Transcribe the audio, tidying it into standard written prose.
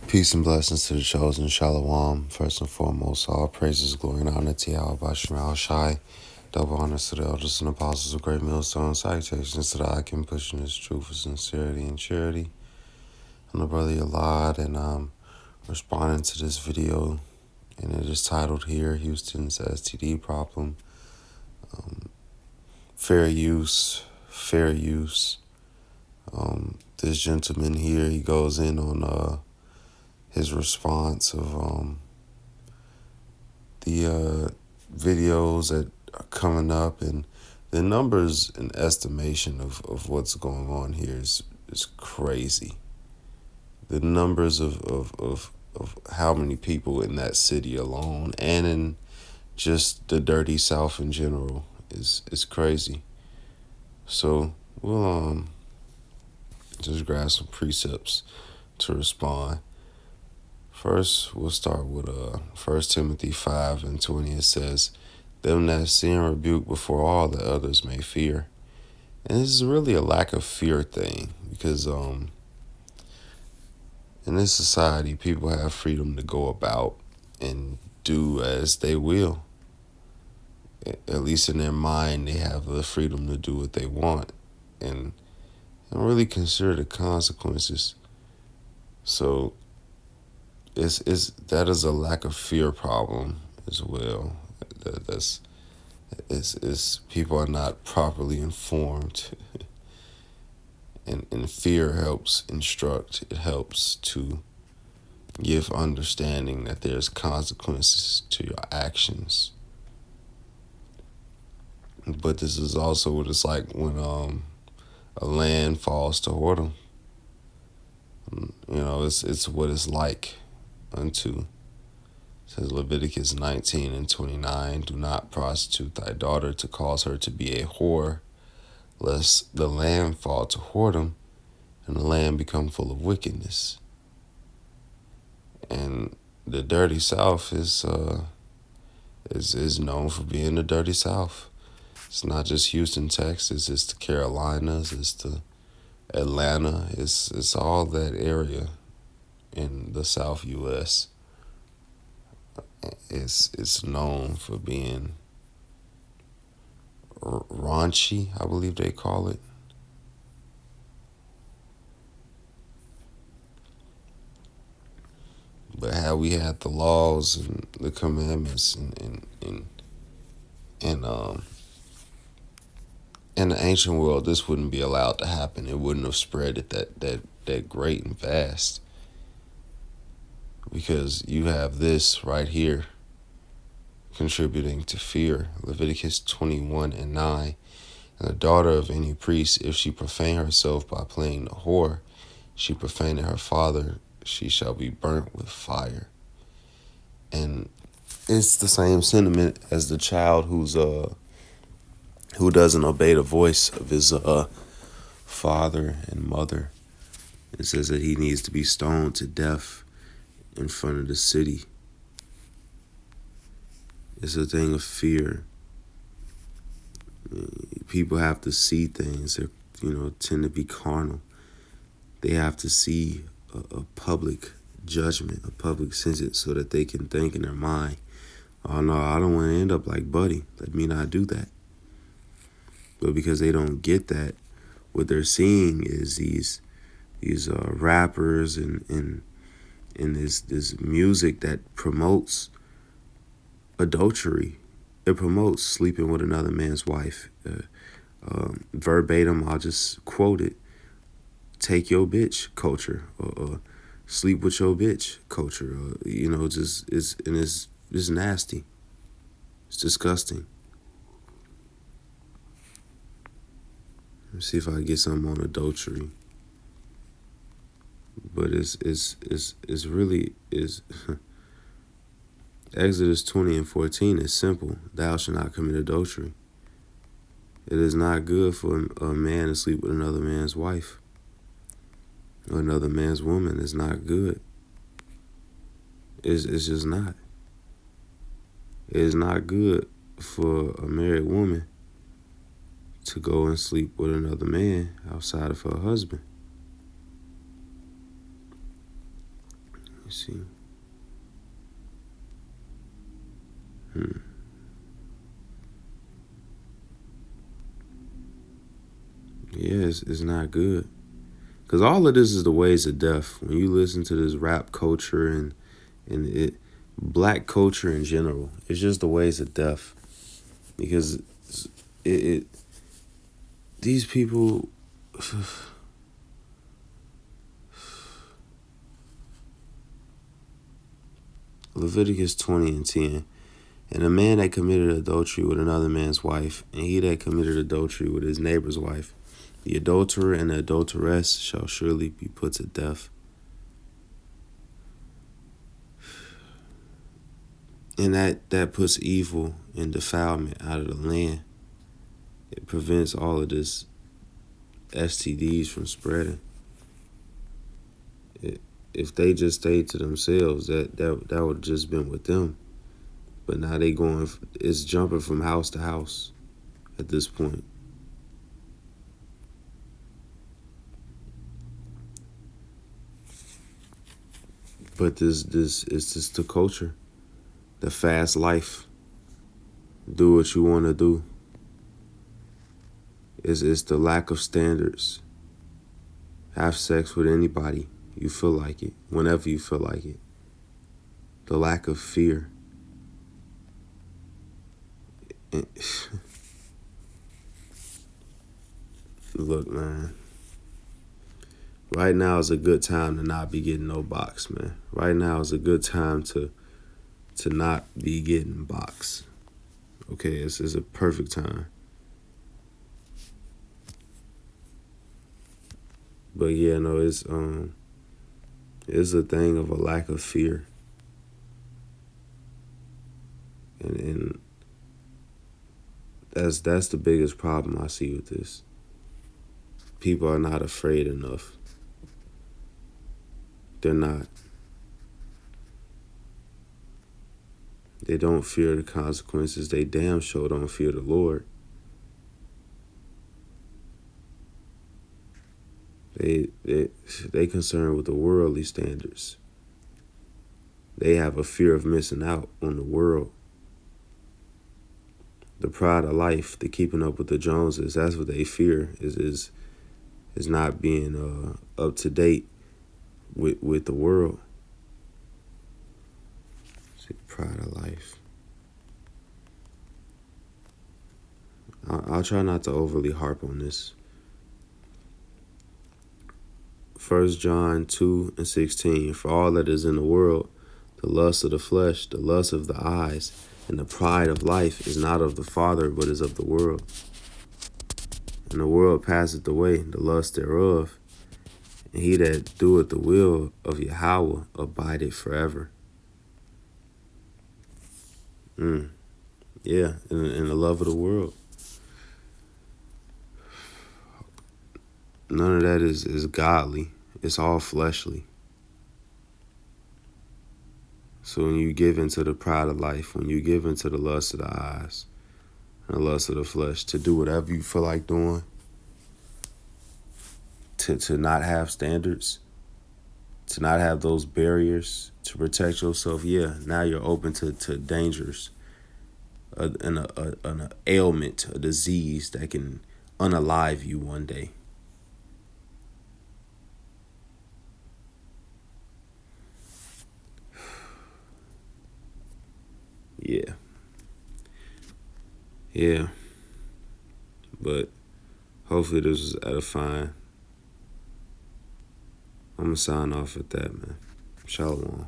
Peace and blessings to the chosen. Shalom. First and foremost, all praises, glory, and honor to Yahweh Bashem Shai. Double honors to the elders and apostles of Great Millstone. Salutations to the Icon pushing his truth with sincerity and charity. I'm the brother Yalad, and I'm responding to this video, and it is titled here, Houston's STD Problem. Fair use. This gentleman here, he goes in on his response of the videos that are coming up, and the numbers and estimation of what's going on here is crazy. The numbers of how many people in that city alone and in just the dirty South in general is crazy. So we'll just grab some precepts to respond. First, we'll start with 1 Timothy 5:20. It says, "Them that sin rebuke before all that others may fear." And this is really a lack of fear thing, because in this society, people have freedom to go about and do as they will. At least in their mind, they have the freedom to do what they want and don't really consider the consequences. So that is a lack of fear problem as well. That's people are not properly informed, and fear helps instruct. It helps to give understanding that there's consequences to your actions. But this is also what it's like when a land falls to whoredom. It's what it's like unto. It says Leviticus 19:29, "Do not prostitute thy daughter to cause her to be a whore, lest the land fall to whoredom and the land become full of wickedness." And the dirty South is known for being the dirty South. It's not just Houston, Texas. It's the Carolinas. It's the Atlanta. It's all that area in the South U.S. It's known for being raunchy, I believe they call it. But how we had the laws and the commandments and in the ancient world, this wouldn't be allowed to happen. It wouldn't have spread it that great and fast. Because you have this right here contributing to fear. Leviticus 21:9. "And the daughter of any priest, if she profane herself by playing the whore, she profaned her father, she shall be burnt with fire." And it's the same sentiment as the child who doesn't obey the voice of his father and mother. It says that he needs to be stoned to death in front of the city. It's a thing of fear. People have to see things that tend to be carnal. They have to see a public judgment, a public sentence, so that they can think in their mind, "Oh no, I don't want to end up like Buddy. Let me not do that." But because they don't get that, what they're seeing is these rappers and this music that promotes adultery. It promotes sleeping with another man's wife. Verbatim, I'll just quote it: "Take your bitch" culture, or "sleep with your bitch" culture. It's nasty. It's disgusting. Let me see if I can get something on adultery. But it's really Exodus 20:14 is simple. "Thou shalt not commit adultery." It is not good for a man to sleep with another man's wife or another man's woman. It's not good. It's just not. It is not good for a married woman to go and sleep with another man outside of her husband. Let's see. Yeah, it's not good. Because all of this is the ways of death. When you listen to this rap culture and black culture in general, it's just the ways of death. Because it these people, Leviticus 20:10, and a man that committed adultery with another man's wife, and he that committed adultery with his neighbor's wife, the adulterer and the adulteress shall surely be put to death. And that puts evil and defilement out of the land. It prevents all of this STDs from spreading. If they just stayed to themselves, that would have just been with them. But now it's jumping from house to house at this point. But this is just the culture, the fast life. Do what you want to do. It's the lack of standards. Have sex with anybody you feel like it, whenever you feel like it. The lack of fear. Look, man. Right now is a good time to not be getting no box, man. Right now is a good time to not be getting box. Okay, this is a perfect time. But yeah, no, it's a thing of a lack of fear. And that's the biggest problem I see with this. People are not afraid enough. They're not. They don't fear the consequences. They damn sure don't fear the Lord. They concerned with the worldly standards. They have a fear of missing out on the world. The pride of life, the keeping up with the Joneses, that's what they fear, is not being up to date with the world. See, pride of life. I'll try not to overly harp on this. 1 John 2:16, for all that is in the world, the lust of the flesh, the lust of the eyes, and the pride of life is not of the Father, but is of the world. And the world passeth away, the lust thereof, and he that doeth the will of Yahweh abideth forever. Yeah, in the love of the world. None of that is godly. It's all fleshly. So when you give into the pride of life, when you give into the lust of the eyes and the lust of the flesh, to do whatever you feel like doing, to not have standards, to not have those barriers to protect yourself, yeah, now you're open to dangers, an ailment, a disease that can unalive you one day. Yeah. But hopefully this was edifying. I'm going to sign off at that, man. Shalom.